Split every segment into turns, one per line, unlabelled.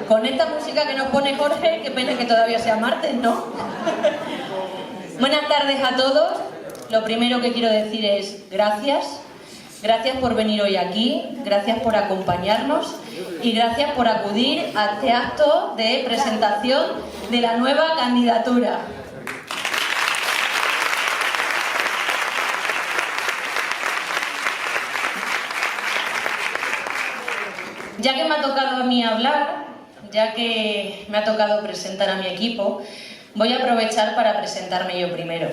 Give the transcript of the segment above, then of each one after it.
con esta música que nos pone Jorge, qué pena que todavía sea martes, ¿no? Buenas tardes a todos. Lo primero que quiero decir es gracias. Gracias por venir hoy aquí, gracias por acompañarnos y gracias por acudir a este acto de presentación de la nueva candidatura. Ya que me ha tocado a mí hablar, ya que me ha tocado presentar a mi equipo, voy a aprovechar para presentarme yo primero.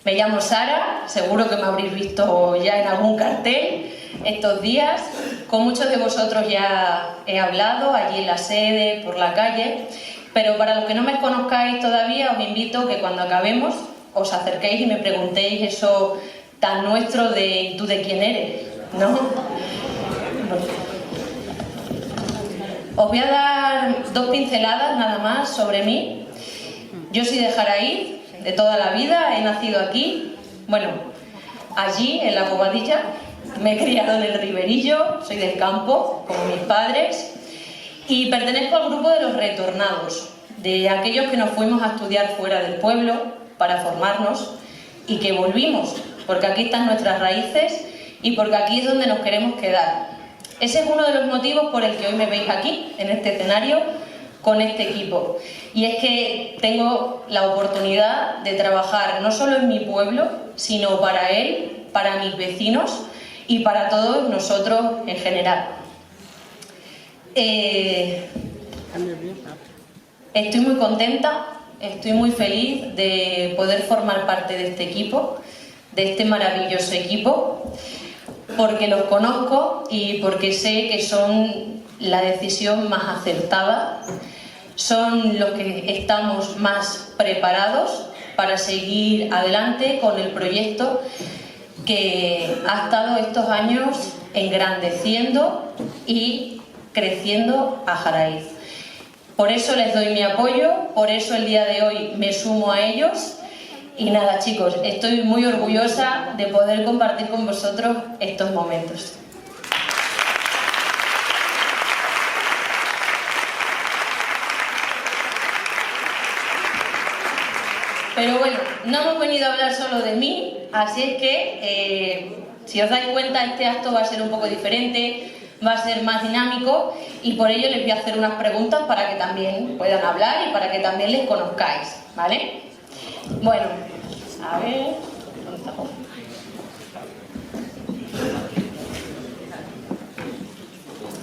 Me llamo Sara, seguro que me habréis visto ya en algún cartel estos días. Con muchos de vosotros ya he hablado, allí en la sede, por la calle, pero para los que no me conozcáis todavía, os invito a que cuando acabemos os acerquéis y me preguntéis eso tan nuestro de ¿tú de quién eres? ¿No? Bueno. Os voy a dar dos pinceladas nada más sobre mí. Yo soy de Jaraíz, de toda la vida, he nacido aquí, bueno, allí, en la Bobadilla, me he criado en el Riberillo, soy del campo, como mis padres, y pertenezco al grupo de los retornados, de aquellos que nos fuimos a estudiar fuera del pueblo para formarnos y que volvimos, porque aquí están nuestras raíces y porque aquí es donde nos queremos quedar. Ese es uno de los motivos por el que hoy me veis aquí, en este escenario, con este equipo. Y es que tengo la oportunidad de trabajar no solo en mi pueblo, sino para él, para mis vecinos y para todos nosotros en general. Estoy muy contenta, estoy muy feliz de poder formar parte de este equipo, de este maravilloso equipo, porque los conozco y porque sé que son la decisión más acertada, son los que estamos más preparados para seguir adelante con el proyecto que ha estado estos años engrandeciendo y creciendo a Jaraíz. Por eso les doy mi apoyo, por eso el día de hoy me sumo a ellos. Y nada, chicos, estoy muy orgullosa de poder compartir con vosotros estos momentos. Pero bueno, no hemos venido a hablar solo de mí, así es que, si os dais cuenta, este acto va a ser un poco diferente, va a ser más dinámico y por ello les voy a hacer unas preguntas para que también puedan hablar y para que también les conozcáis, ¿vale? Bueno, a ver... ¿dónde está?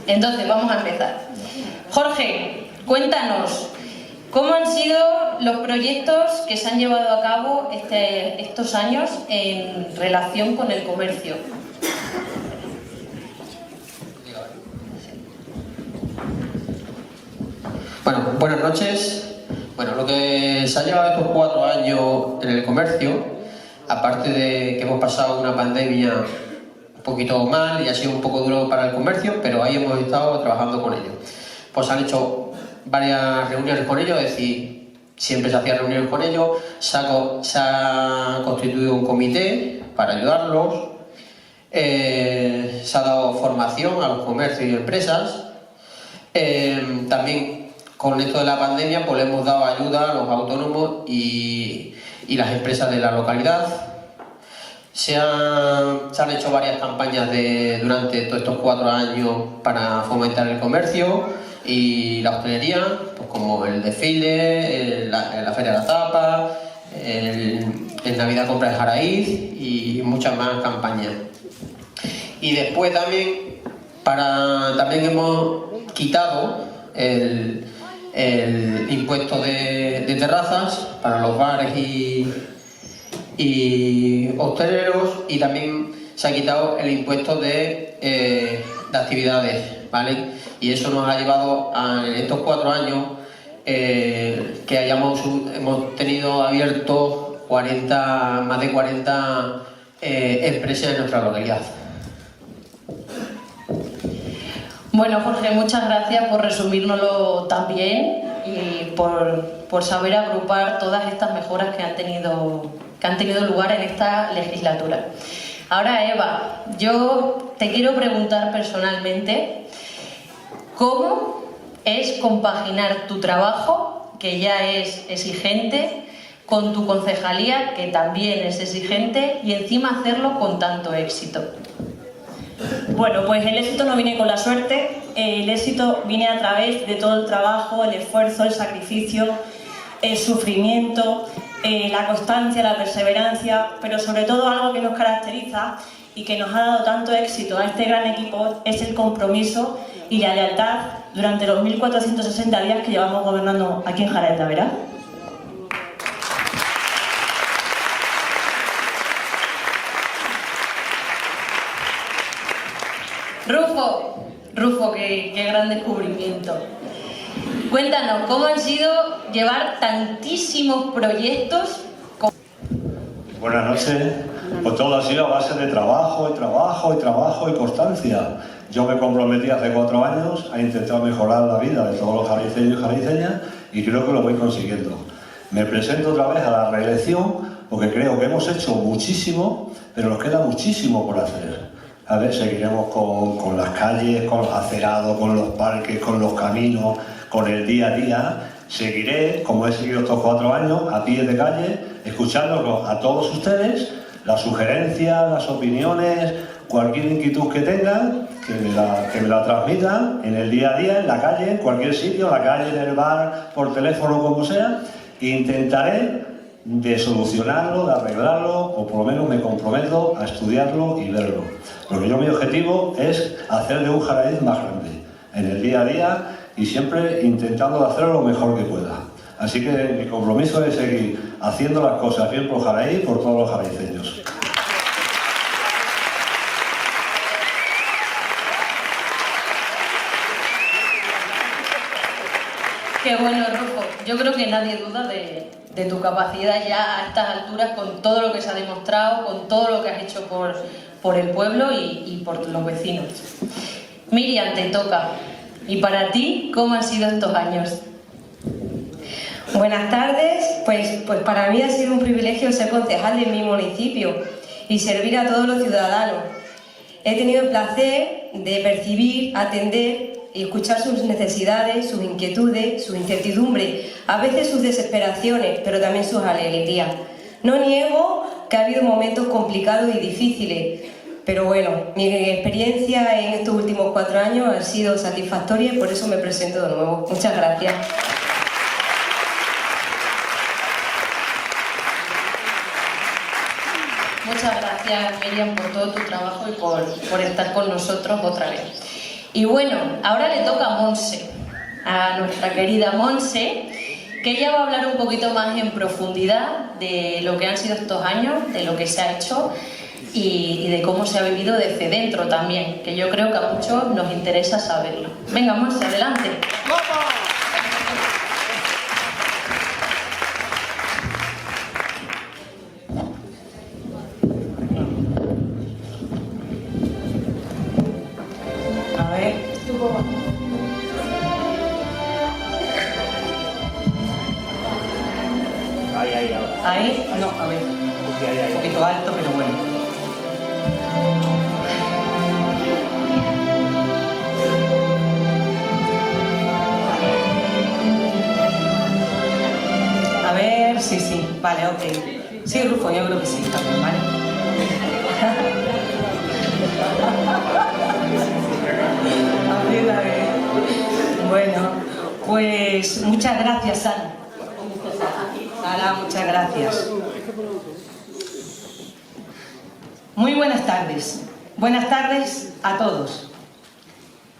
Entonces, vamos a empezar. Jorge, cuéntanos, ¿cómo han sido los proyectos que se han llevado a cabo estos años en relación con el comercio?
Bueno, buenas noches. Bueno, lo que se ha llevado estos 4 años en el comercio, aparte de que hemos pasado una pandemia un poquito mal y ha sido un poco duro para el comercio, pero ahí hemos estado trabajando con ellos. Pues han hecho varias reuniones con ellos, es decir, siempre se hacían reuniones con ellos, se ha constituido un comité para ayudarlos, se ha dado formación a los comercios y empresas, también con esto de la pandemia pues le hemos dado ayuda a los autónomos y las empresas de la localidad. Se han hecho varias campañas durante todos estos 4 años para fomentar el comercio y la hostelería, pues como el desfile, la Feria de la Tapa, el Navidad Compra de Jaraíz y muchas más campañas. Y después también hemos quitado el impuesto de terrazas para los bares y hosteleros, y también se ha quitado el impuesto de actividades, ¿vale? Y eso nos ha llevado en estos 4 años que hemos tenido abiertos más de 40 empresas en nuestra localidad.
Bueno, Jorge, muchas gracias por resumírnoslo tan bien y por saber agrupar todas estas mejoras que han tenido lugar en esta legislatura. Ahora, Eva, yo te quiero preguntar personalmente, ¿cómo es compaginar tu trabajo, que ya es exigente, con tu concejalía, que también es exigente, y encima hacerlo con tanto éxito.
Bueno, pues el éxito no viene con la suerte, el éxito viene a través de todo el trabajo, el esfuerzo, el sacrificio, el sufrimiento, la constancia, la perseverancia, pero sobre todo algo que nos caracteriza y que nos ha dado tanto éxito a este gran equipo es el compromiso y la lealtad durante los 1460 días que llevamos gobernando aquí en Jerez de Avera.
Rufo, qué gran descubrimiento. Cuéntanos, ¿cómo han sido llevar tantísimos proyectos?
Buenas noches. Pues todo ha sido a base de trabajo y constancia. Yo me comprometí hace 4 años a intentar mejorar la vida de todos los jalisceños y jalisceñas y creo que lo voy consiguiendo. Me presento otra vez a la reelección porque creo que hemos hecho muchísimo, pero nos queda muchísimo por hacer. A ver, seguiremos con las calles, con los acerados, con los parques, con los caminos, con el día a día. Seguiré, como he seguido estos 4 años, a pie de calle, escuchándolos a todos ustedes, las sugerencias, las opiniones, cualquier inquietud que tengan, que me la transmitan en el día a día, en la calle, en cualquier sitio, en la calle, en el bar, por teléfono, como sea. Intentaré de solucionarlo, de arreglarlo, o por lo menos me comprometo a estudiarlo y verlo. Porque mi objetivo es hacer de un Jerez más grande, en el día a día y siempre intentando hacerlo lo mejor que pueda. Así que mi compromiso es seguir haciendo las cosas bien por Jerez y por todos los jalisceños.
Qué bueno, Rufo. Yo creo que nadie duda de tu capacidad ya a estas alturas, con todo lo que se ha demostrado, con todo lo que has hecho por el pueblo y por los vecinos. Miriam, te toca. ¿Y para ti, cómo han sido estos años?
Buenas tardes. Pues para mí ha sido un privilegio ser concejal de mi municipio y servir a todos los ciudadanos. He tenido el placer de percibir, atender y escuchar sus necesidades, sus inquietudes, su incertidumbre, a veces sus desesperaciones, pero también sus alegrías. No niego que ha habido momentos complicados y difíciles, pero bueno, mi experiencia en estos últimos 4 años ha sido satisfactoria y por eso me presento de nuevo. Muchas gracias.
Muchas gracias, Miriam, por todo tu trabajo y por estar con nosotros otra vez. Y bueno, ahora le toca a Montse, a nuestra querida Montse, que ella va a hablar un poquito más en profundidad de lo que han sido estos años, de lo que se ha hecho y de cómo se ha vivido desde dentro también, que yo creo que a muchos nos interesa saberlo. Venga, Montse, adelante.
Ahí, no, a ver, un poquito alto, pero bueno. A ver, sí, vale, ok. Sí, Rufo, yo creo que sí, también, ¿vale? A ver. Bueno, pues muchas gracias, Ana. Hola, muchas gracias. Muy buenas tardes. Buenas tardes a todos.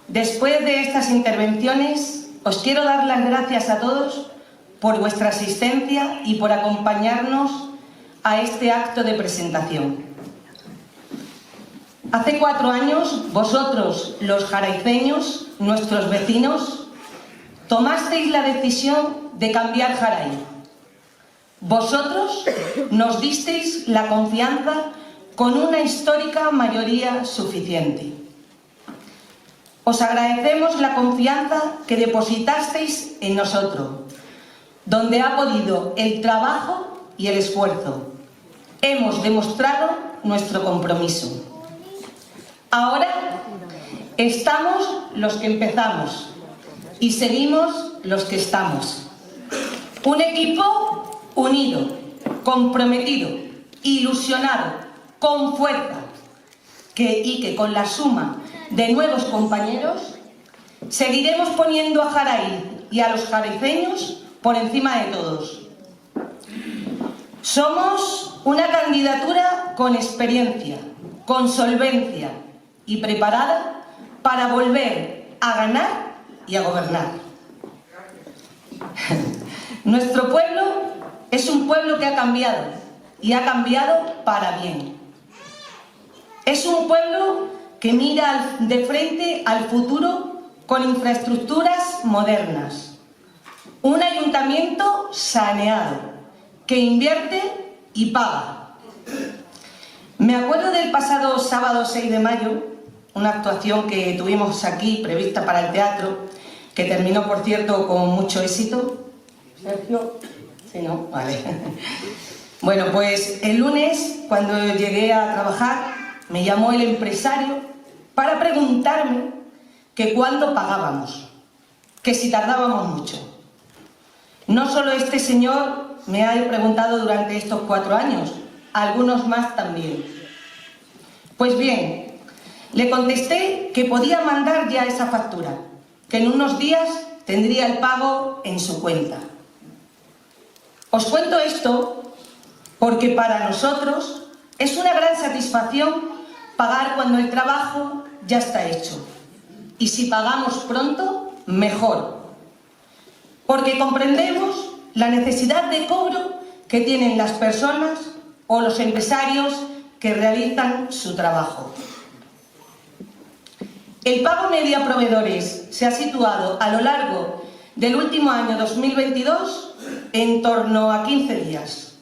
Después de estas intervenciones, os quiero dar las gracias a todos por vuestra asistencia y por acompañarnos a este acto de presentación. Hace 4 años, vosotros, los jaraiceños, nuestros vecinos, tomasteis la decisión de cambiar Jaray. Vosotros nos disteis la confianza con una histórica mayoría suficiente. Os agradecemos la confianza que depositasteis en nosotros, donde ha podido el trabajo y el esfuerzo. Hemos demostrado nuestro compromiso. Ahora estamos los que empezamos y seguimos los que estamos. Un equipo unido, comprometido, ilusionado, con fuerza, y que con la suma de nuevos compañeros seguiremos poniendo a Jaraíz y a los jaraiceños por encima de todos. Somos una candidatura con experiencia, con solvencia y preparada para volver a ganar y a gobernar. Nuestro pueblo es un pueblo que ha cambiado y ha cambiado para bien. Es un pueblo que mira de frente al futuro con infraestructuras modernas. Un ayuntamiento saneado, que invierte y paga. Me acuerdo del pasado sábado 6 de mayo, una actuación que tuvimos aquí prevista para el teatro, que terminó, por cierto, con mucho éxito. ¿Sergio? Sí, ¿no? Vale. Bueno, pues el lunes, cuando llegué a trabajar, me llamó el empresario para preguntarme que cuándo pagábamos, que si tardábamos mucho. No solo este señor me ha preguntado durante estos 4 años, algunos más también. Pues bien, le contesté que podía mandar ya esa factura, que en unos días tendría el pago en su cuenta. Os cuento esto porque para nosotros es una gran satisfacción pagar cuando el trabajo ya está hecho. Y si pagamos pronto, mejor. Porque comprendemos la necesidad de cobro que tienen las personas o los empresarios que realizan su trabajo. El pago medio a proveedores se ha situado a lo largo del último año 2022 en torno a 15 días,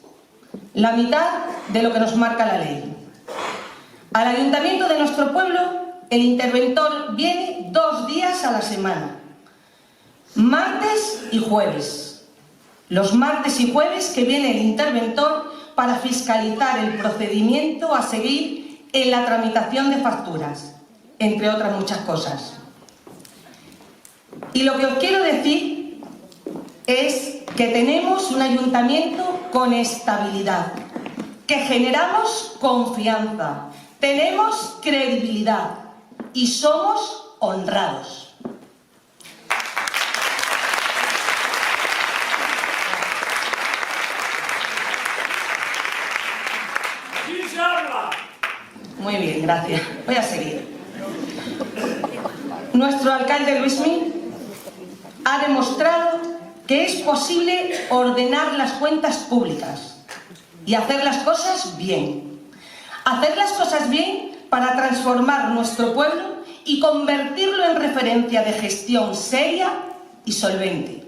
la mitad de lo que nos marca la ley. Al ayuntamiento de nuestro pueblo, el interventor viene 2 días a la semana, martes y jueves. Los martes y jueves que viene el interventor para fiscalizar el procedimiento a seguir en la tramitación de facturas, entre otras muchas cosas. Y lo que os quiero decir es que tenemos un ayuntamiento con estabilidad, que generamos confianza, tenemos credibilidad y somos honrados. Muy bien, gracias. Voy a seguir. Nuestro alcalde Luismi ha demostrado que es posible ordenar las cuentas públicas y hacer las cosas bien. Hacer las cosas bien para transformar nuestro pueblo y convertirlo en referencia de gestión seria y solvente.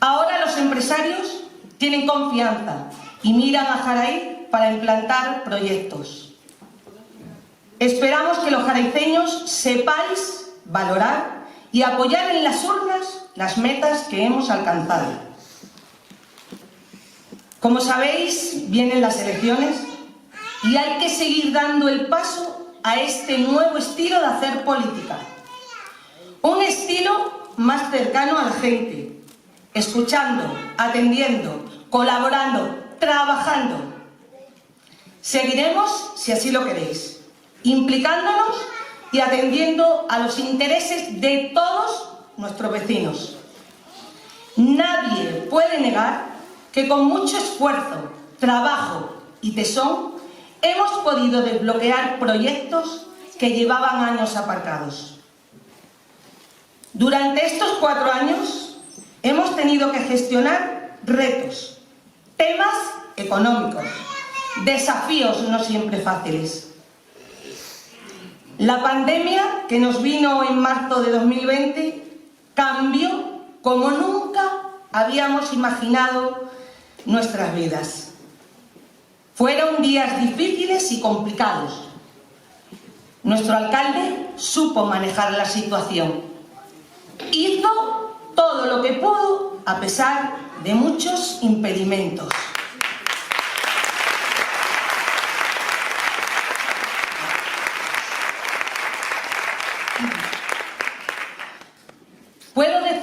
Ahora los empresarios tienen confianza y miran a Jaraíz para implantar proyectos. Esperamos que los jaraiceños sepáis valorar y apoyar en las urnas las metas que hemos alcanzado. Como sabéis, vienen las elecciones y hay que seguir dando el paso a este nuevo estilo de hacer política. Un estilo más cercano a la gente, escuchando, atendiendo, colaborando, trabajando. Seguiremos, si así lo queréis, implicándonos y atendiendo a los intereses de todos nuestros vecinos. Nadie puede negar que con mucho esfuerzo, trabajo y tesón hemos podido desbloquear proyectos que llevaban años aparcados. Durante estos 4 años hemos tenido que gestionar retos, temas económicos, desafíos no siempre fáciles. La pandemia que nos vino en marzo de 2020 cambió como nunca habíamos imaginado nuestras vidas. Fueron días difíciles y complicados. Nuestro alcalde supo manejar la situación. Hizo todo lo que pudo a pesar de muchos impedimentos.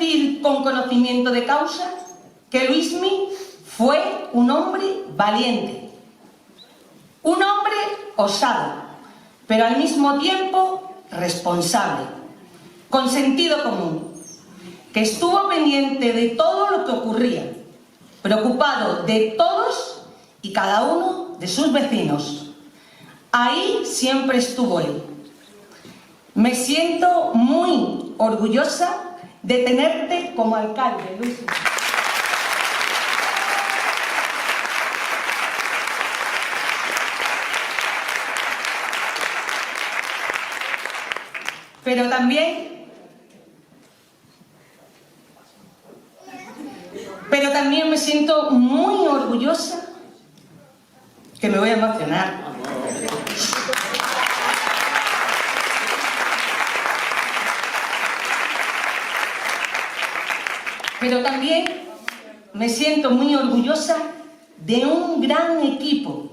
decir con conocimiento de causa que Luismi fue un hombre valiente, un hombre osado, pero al mismo tiempo responsable, con sentido común, que estuvo pendiente de todo lo que ocurría, preocupado de todos y cada uno de sus vecinos. Ahí siempre estuvo él. Me siento muy orgullosa de tenerte como alcalde, Luis. Pero también me siento muy orgullosa, que me voy a emocionar. Pero también me siento muy orgullosa de un gran equipo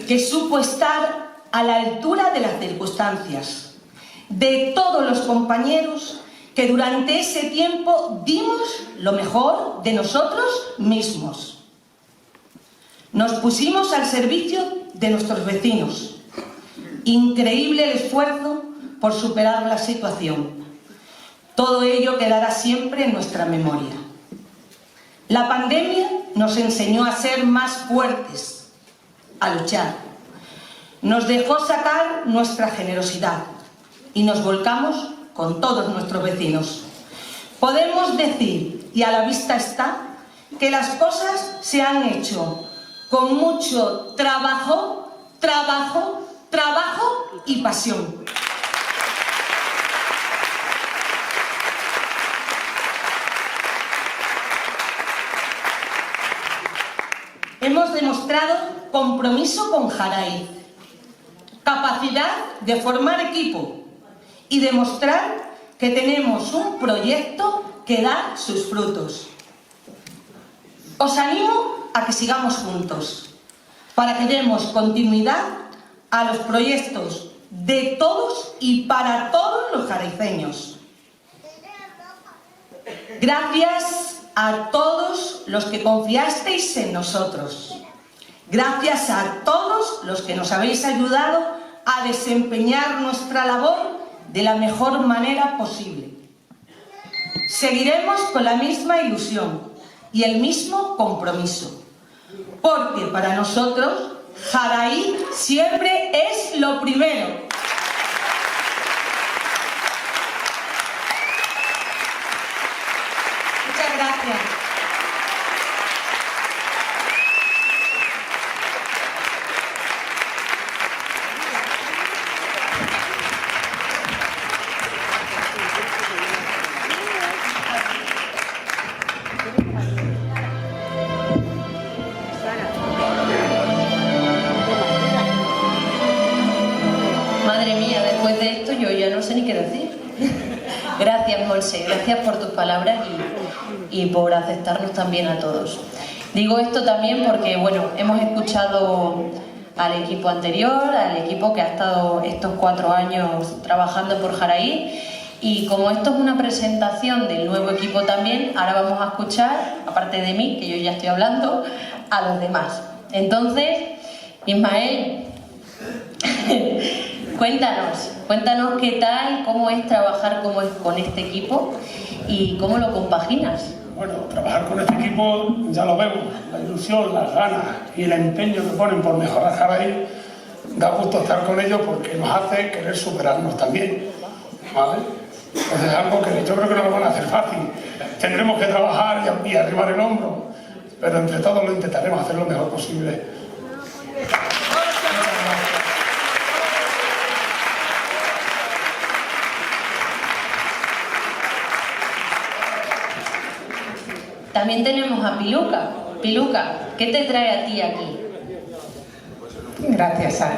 que supo estar a la altura de las circunstancias, de todos los compañeros que durante ese tiempo dimos lo mejor de nosotros mismos. Nos pusimos al servicio de nuestros vecinos. Increíble el esfuerzo por superar la situación. Todo ello quedará siempre en nuestra memoria. La pandemia nos enseñó a ser más fuertes, a luchar. Nos dejó sacar nuestra generosidad y nos volcamos con todos nuestros vecinos. Podemos decir, y a la vista está, que las cosas se han hecho con mucho trabajo y pasión. Hemos demostrado compromiso con Jaraíz, capacidad de formar equipo y demostrar que tenemos un proyecto que da sus frutos. Os animo a que sigamos juntos, para que demos continuidad a los proyectos de todos y para todos los jaraiceños. Gracias a todos los que confiasteis en nosotros. Gracias a todos los que nos habéis ayudado a desempeñar nuestra labor de la mejor manera posible. Seguiremos con la misma ilusión y el mismo compromiso, porque para nosotros Jaraíz siempre es lo primero. Muchas gracias.
Madre mía, después de esto yo ya no sé ni qué decir. Gracias, Monse, gracias por tus palabras y por aceptarnos también a todos. Digo esto también porque, bueno, hemos escuchado al equipo anterior, al equipo que ha estado estos 4 años trabajando por Jaraíz, y como esto es una presentación del nuevo equipo también, ahora vamos a escuchar, aparte de mí, que yo ya estoy hablando, a los demás. Entonces, Ismael, cuéntanos qué tal, cómo es trabajar con este equipo y cómo lo compaginas.
Bueno, trabajar con este equipo ya lo vemos, la ilusión, las ganas y el empeño que ponen por mejorar Jaraíz, da gusto estar con ellos porque nos hace querer superarnos también, ¿vale? Entonces es algo que yo creo que no lo van a hacer fácil. Tendremos que trabajar y arribar el hombro, pero entre todos lo intentaremos hacer lo mejor posible.
También tenemos a Piluca. Piluca, ¿qué te trae a ti aquí?
Gracias, Sara.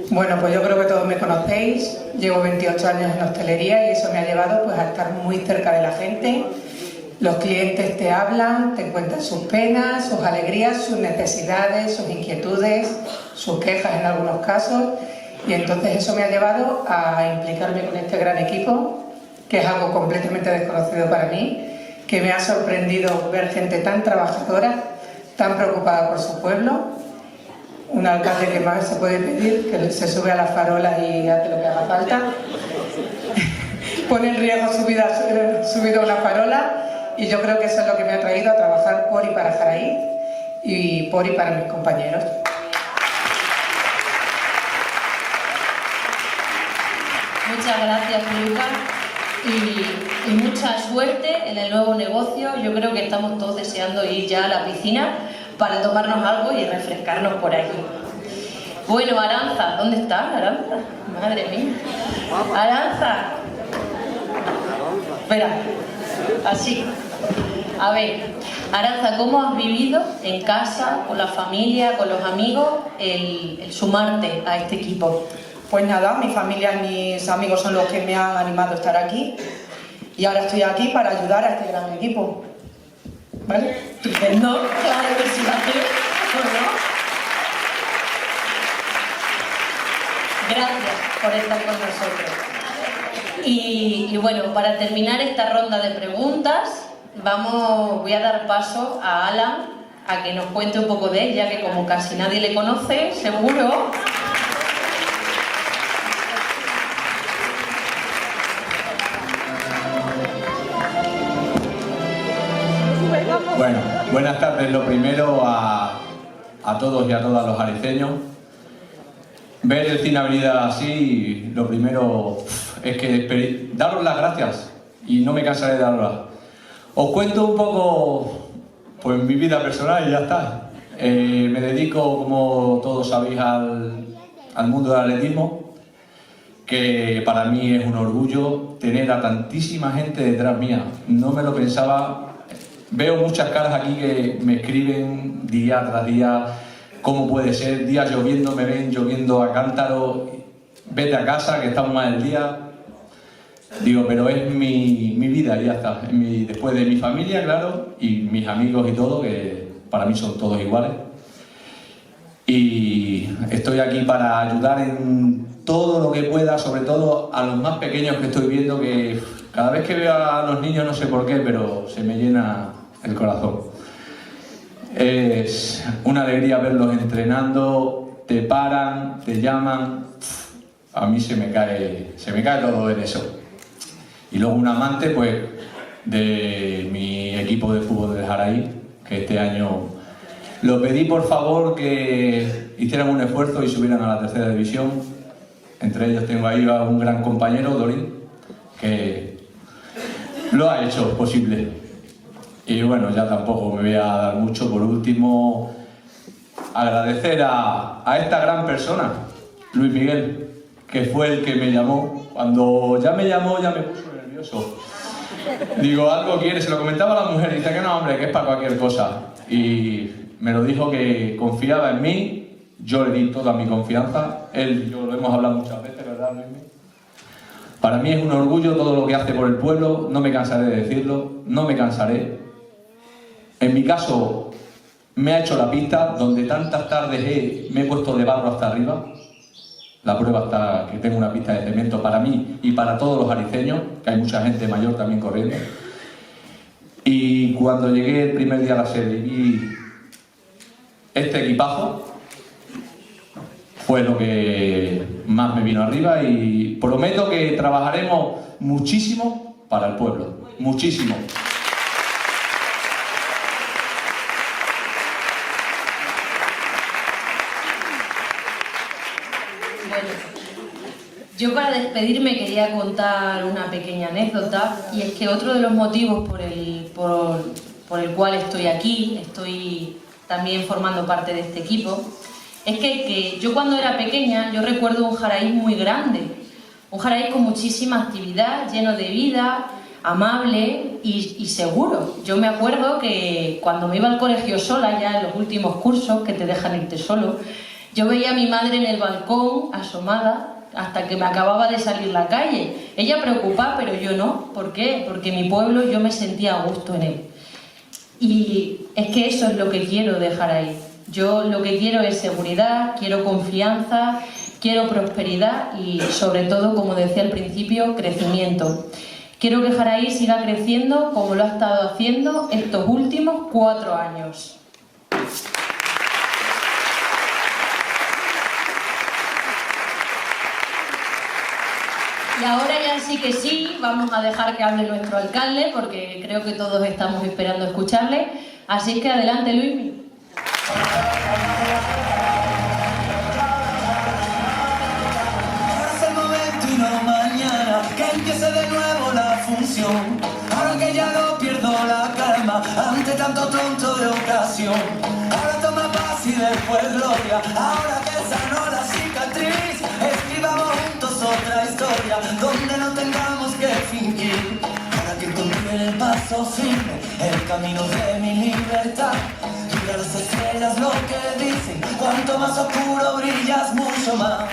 Bueno, pues yo creo que todos me conocéis. Llevo 28 años en hostelería y eso me ha llevado pues a estar muy cerca de la gente. Los clientes te hablan, te cuentan sus penas, sus alegrías, sus necesidades, sus inquietudes, sus quejas en algunos casos. Y entonces eso me ha llevado a implicarme con este gran equipo que es algo completamente desconocido para mí, que me ha sorprendido ver gente tan trabajadora, tan preocupada por su pueblo, un alcalde que más se puede pedir, que se sube a las farolas y hace lo que haga falta, pone en riesgo subido a una farola, y yo creo que eso es lo que me ha traído a trabajar por y para Jaraíz y por y para mis compañeros.
Muchas gracias, Peluca, y mucha suerte en el nuevo negocio. Yo creo que estamos todos deseando ir ya a la piscina para tomarnos algo y refrescarnos por aquí. Bueno, Aranza, ¿dónde está Aranza? Madre mía. Aranza. Espera, así. A ver, Aranza, ¿cómo has vivido en casa, con la familia, con los amigos, el sumarte a este equipo?
Pues nada, mi familia y mis amigos son los que me han animado a estar aquí, y ahora estoy aquí para ayudar a este gran equipo. ¿Vale?
Estupendo, claro que sí, bueno. Gracias por estar con nosotros. Y bueno, para terminar esta ronda de preguntas, voy a dar paso a Alan a que nos cuente un poco de él, ya que como casi nadie le conoce, seguro.
Bueno, buenas tardes. Lo primero a todos y a todas los jariceños. Ver el Cine Avenida así, lo primero es que daros las gracias, y no me cansaré de darlas. Os cuento un poco pues mi vida personal y ya está. Me dedico, como todos sabéis, al mundo del atletismo, que para mí es un orgullo tener a tantísima gente detrás mía. No me lo pensaba. Veo muchas caras aquí que me escriben día tras día, cómo puede ser, días lloviendo, me ven lloviendo a cántaro, vete a casa que estamos mal el día. Digo, pero es mi vida y ya está. Después de mi familia, claro, y mis amigos y todo, que para mí son todos iguales. Y estoy aquí para ayudar en todo lo que pueda, sobre todo a los más pequeños que estoy viendo, que cada vez que veo a los niños, no sé por qué, pero se me llena el corazón. Es una alegría verlos entrenando, te paran, te llaman. A mí se me cae todo en eso. Y luego un amante, pues, de mi equipo de fútbol de Jaraíz, que este año lo pedí por favor que hicieran un esfuerzo y subieran a la tercera división. Entre ellos tengo ahí a un gran compañero, Dorín, que lo ha hecho posible. Y bueno, ya tampoco me voy a dar mucho. Por último, agradecer a esta gran persona, Luis Miguel, que fue el que me llamó. Cuando ya me llamó, ya me puso nervioso. Digo, algo quiere, se lo comentaba a la mujer, y dice que no, hombre, que es para cualquier cosa. Y me lo dijo, que confiaba en mí, yo le di toda mi confianza. Él y yo lo hemos hablado muchas veces, ¿verdad, Luis? Para mí es un orgullo todo lo que hace por el pueblo, no me cansaré de decirlo, no me cansaré. En mi caso, me ha hecho la pista, donde tantas tardes me he puesto de barro hasta arriba. La prueba está que tengo una pista de cemento para mí y para todos los jariceños, que hay mucha gente mayor también corriendo. Y cuando llegué el primer día a la sede y vi este equipazo, fue lo que más me vino arriba, y prometo que trabajaremos muchísimo para el pueblo, muchísimo.
Yo para despedirme quería contar una pequeña anécdota, y es que otro de los motivos por el cual estoy aquí, estoy también formando parte de este equipo, es que yo cuando era pequeña, yo recuerdo un Jaraíz muy grande, un Jaraíz con muchísima actividad, lleno de vida, amable y seguro. Yo me acuerdo que cuando me iba al colegio sola, ya en los últimos cursos, que te dejan irte solo, yo veía a mi madre en el balcón, asomada, hasta que me acababa de salir la calle. Ella preocupada, pero yo no. ¿Por qué? Porque mi pueblo, yo me sentía a gusto en él. Y es que eso es lo que quiero dejar ahí. Yo lo que quiero es seguridad, quiero confianza, quiero prosperidad y, sobre todo, como decía al principio, crecimiento. Quiero que Jaraí siga creciendo como lo ha estado haciendo estos últimos 4 años. Y ahora ya sí que sí, vamos a dejar que hable nuestro alcalde, porque creo que todos estamos esperando escucharle. Así que adelante, Luismi.
Es el momento y no mañana, que empiece de nuevo la función. Ahora que ya no pierdo la calma ante tanto tonto de ocasión. Ahora toma paz y después gloria. Ahora que sanó la cicatriz, escribamos juntos otra historia donde no tengamos que fingir. Ahora que encontré el paso firme, el camino de mi libertad. Mira las estrellas lo que dicen, cuanto más oscuro brillas mucho más.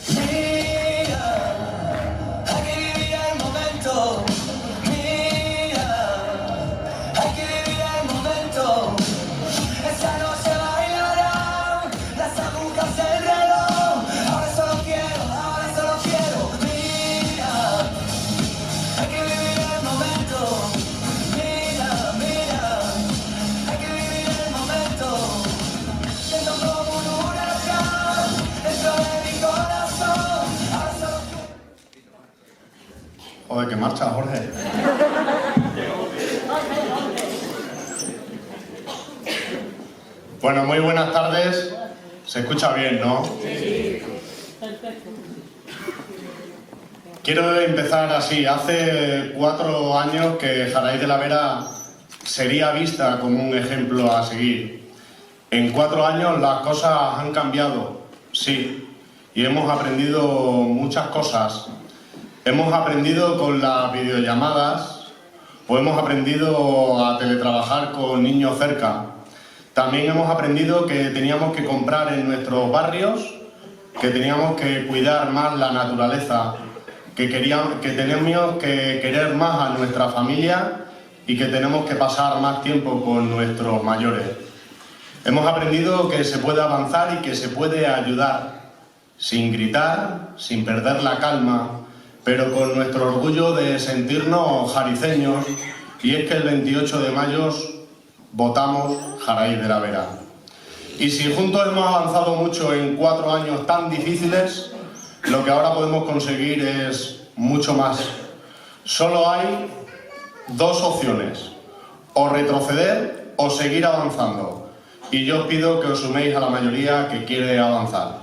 Mira, hay que vivir el momento. Mira, hay que vivir el momento. Esta noche bailarán las agujas del reloj. Ahora solo quiero. Mira, hay que vivir el momento. Mira, hay que vivir el momento. Siento como un huracán dentro de mi corazón. Ahora solo quiero.
Joder, que marcha, Jorge. Bueno, muy buenas tardes. Se escucha bien, ¿no? Sí. Quiero empezar así. Hace 4 años que Jaraí de la Vera sería vista como un ejemplo a seguir. En 4 años las cosas han cambiado, sí, y hemos aprendido muchas cosas. Hemos aprendido con las videollamadas, o hemos aprendido a teletrabajar con niños cerca. También hemos aprendido que teníamos que comprar en nuestros barrios, que teníamos que cuidar más la naturaleza, que teníamos que querer más a nuestra familia y que tenemos que pasar más tiempo con nuestros mayores. Hemos aprendido que se puede avanzar y que se puede ayudar, sin gritar, sin perder la calma, pero con nuestro orgullo de sentirnos jariceños, y es que el 28 de mayo votamos Jaraí de la Vera. Y si juntos hemos avanzado mucho en 4 años tan difíciles, lo que ahora podemos conseguir es mucho más. Solo hay 2 opciones, o retroceder o seguir avanzando. Y yo os pido que os suméis a la mayoría que quiere avanzar.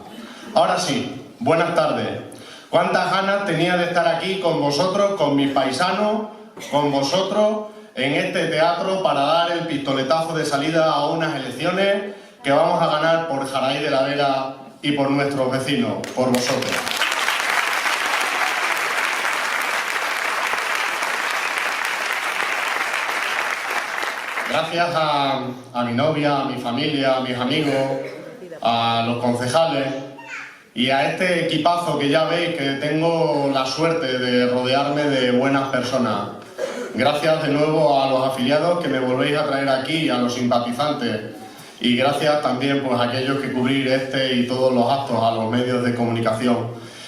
Ahora sí, buenas tardes. ¿Cuántas ganas tenía de estar aquí con vosotros, con mis paisanos, con vosotros, en este teatro para dar el pistoletazo de salida a unas elecciones que vamos a ganar por Jaraí de la Vera y por nuestros vecinos, por vosotros? Gracias a mi novia, a mi familia, a mis amigos, a los concejales y a este equipazo que ya veis que tengo la suerte de rodearme de buenas personas. Gracias de nuevo a los afiliados que me volvéis a traer aquí, a los simpatizantes, y gracias también pues, a aquellos que cubrir este y todos los actos, a los medios de comunicación.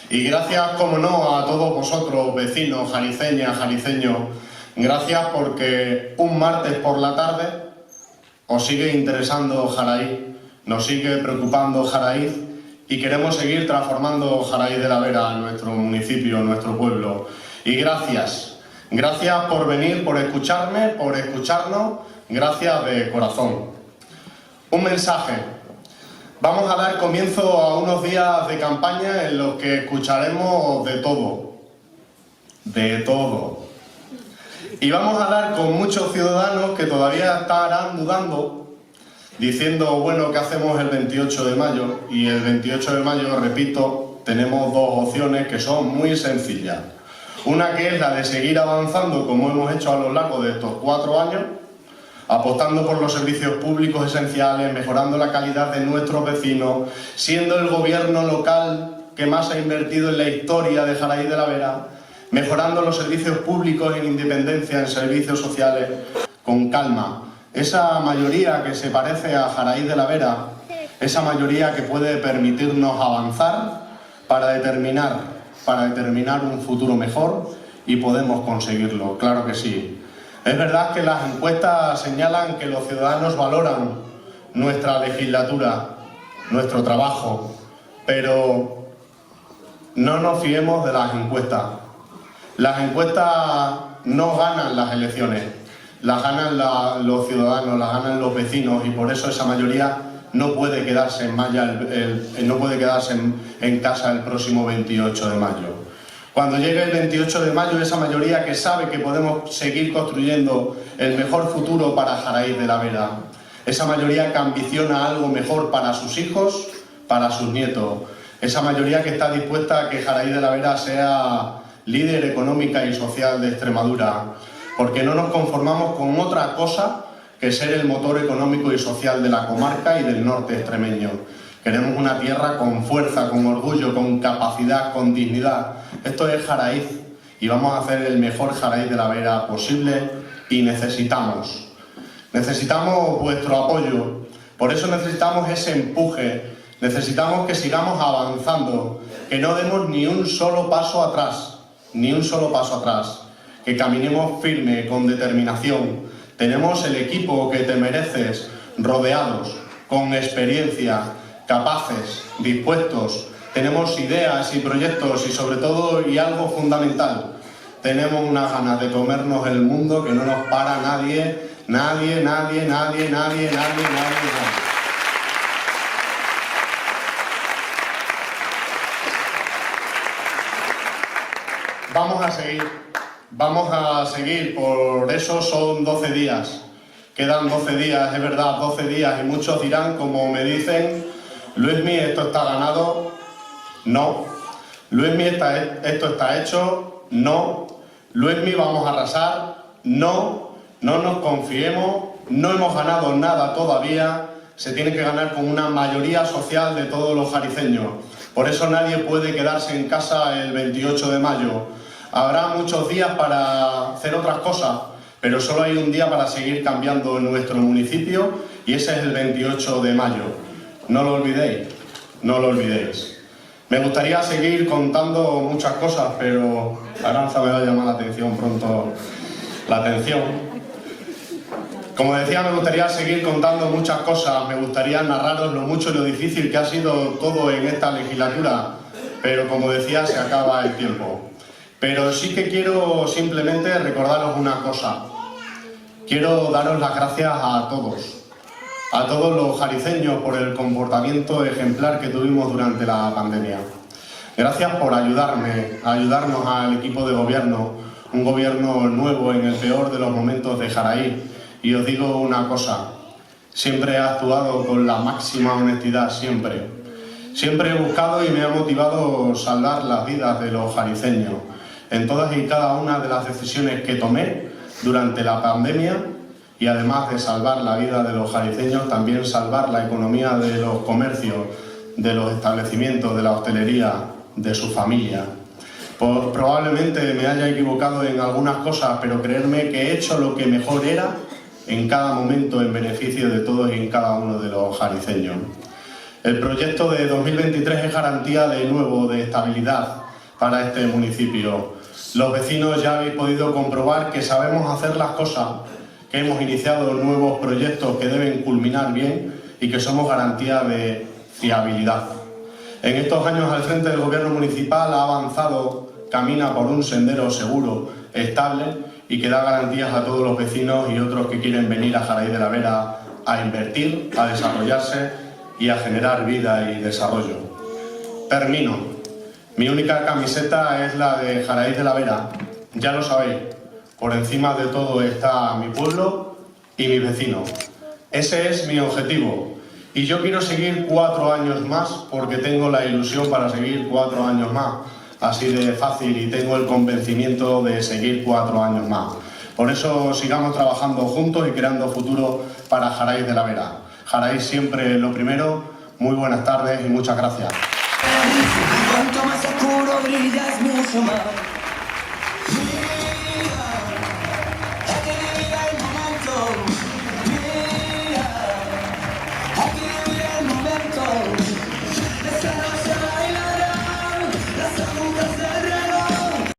Y gracias, como no, a todos vosotros, vecinos, jariceñas, jariceños. Gracias porque un martes por la tarde os sigue interesando Jaraí, nos sigue preocupando Jaraí y queremos seguir transformando Jaraí de la Vera, nuestro municipio, nuestro pueblo. Y gracias por venir, por escucharme, por escucharnos, gracias de corazón. Un mensaje. Vamos a dar comienzo a unos días de campaña en los que escucharemos de todo. De todo. Y vamos a hablar con muchos ciudadanos que todavía estarán dudando, diciendo, bueno, ¿qué hacemos el 28 de mayo? Y el 28 de mayo, repito, tenemos 2 opciones que son muy sencillas. Una que es la de seguir avanzando como hemos hecho a lo largo de estos 4 años, apostando por los servicios públicos esenciales, mejorando la calidad de nuestros vecinos, siendo el gobierno local que más ha invertido en la historia de Jaraí de la Vera, mejorando los servicios públicos en independencia, en servicios sociales, con calma. Esa mayoría que se parece a Jaraí de la Vera, esa mayoría que puede permitirnos avanzar para determinar un futuro mejor
y podemos conseguirlo, claro que sí. Es verdad que las encuestas señalan que los ciudadanos valoran nuestra legislatura, nuestro trabajo, pero no nos fiemos de las encuestas. Las encuestas no ganan las elecciones, las ganan los ciudadanos, las ganan los vecinos, y por eso esa mayoría no puede quedarse en casa el próximo 28 de mayo. Cuando llegue el 28 de mayo, esa mayoría que sabe que podemos seguir construyendo el mejor futuro para Jaraíz de la Vera, esa mayoría que ambiciona algo mejor para sus hijos, para sus nietos, esa mayoría que está dispuesta a que Jaraíz de la Vera sea líder económica y social de Extremadura, porque no nos conformamos con otra cosa que ser el motor económico y social de la comarca y del norte extremeño. Queremos una tierra con fuerza, con orgullo, con capacidad, con dignidad. Esto es Jaraíz y vamos a hacer el mejor Jaraíz de la Vera posible, y necesitamos vuestro apoyo. Por eso necesitamos ese empuje, necesitamos que sigamos avanzando, que no demos ni un solo paso atrás, que caminemos firme, con determinación. Tenemos el equipo que te mereces, rodeados, con experiencia, capaces, dispuestos. Tenemos ideas y proyectos y, sobre todo, y algo fundamental, tenemos unas ganas de comernos el mundo que no nos para nadie. Vamos a seguir, por eso son 12 días. Quedan 12 días, es verdad, 12 días, y muchos dirán, como me dicen: Luismi, ¿esto está ganado? No. Luismi, ¿esto está hecho? No. Luismi, ¿vamos a arrasar? No. No nos confiemos, no hemos ganado nada todavía. Se tiene que ganar con una mayoría social de todos los jariceños. Por eso nadie puede quedarse en casa el 28 de mayo. Habrá muchos días para hacer otras cosas, pero solo hay un día para seguir cambiando en nuestro municipio, y ese es el 28 de mayo. No lo olvidéis, no lo olvidéis. Me gustaría seguir contando muchas cosas, pero Aranza me va a llamar la atención pronto. Como decía, me gustaría seguir contando muchas cosas, me gustaría narraros lo mucho y lo difícil que ha sido todo en esta legislatura, pero como decía, se acaba el tiempo. Pero sí que quiero simplemente recordaros una cosa. Quiero daros las gracias a todos los jariceños, por el comportamiento ejemplar que tuvimos durante la pandemia. Gracias por ayudarnos al equipo de gobierno, un gobierno nuevo en el peor de los momentos de Jaraíz. Y os digo una cosa, siempre he actuado con la máxima honestidad, siempre. Siempre he buscado y me ha motivado salvar las vidas de los jariceños. En todas y cada una de las decisiones que tomé durante la pandemia, y además de salvar la vida de los jariceños, también salvar la economía de los comercios, de los establecimientos, de la hostelería, de su familia. Probablemente me haya equivocado en algunas cosas, pero creedme que he hecho lo que mejor era en cada momento en beneficio de todos y en cada uno de los jariceños. El proyecto de 2023 es garantía de nuevo de estabilidad para este municipio. Los vecinos ya habéis podido comprobar que sabemos hacer las cosas, que hemos iniciado nuevos proyectos que deben culminar bien y que somos garantía de fiabilidad. En estos años al frente del gobierno municipal ha avanzado, camina por un sendero seguro, estable y que da garantías a todos los vecinos y otros que quieren venir a Jaraíz de la Vera a invertir, a desarrollarse y a generar vida y desarrollo. Termino. Mi única camiseta es la de Jaraíz de la Vera, ya lo sabéis. Por encima de todo está mi pueblo y mis vecinos. Ese es mi objetivo. Y yo quiero seguir 4 años más, porque tengo la ilusión para seguir 4 años más. Así de fácil, y tengo el convencimiento de seguir 4 años más. Por eso sigamos trabajando juntos y creando futuro para Jaraíz de la Vera. Jaraíz siempre lo primero. Muy buenas tardes y muchas gracias.
Cuanto más oscuro brilla es mucho más.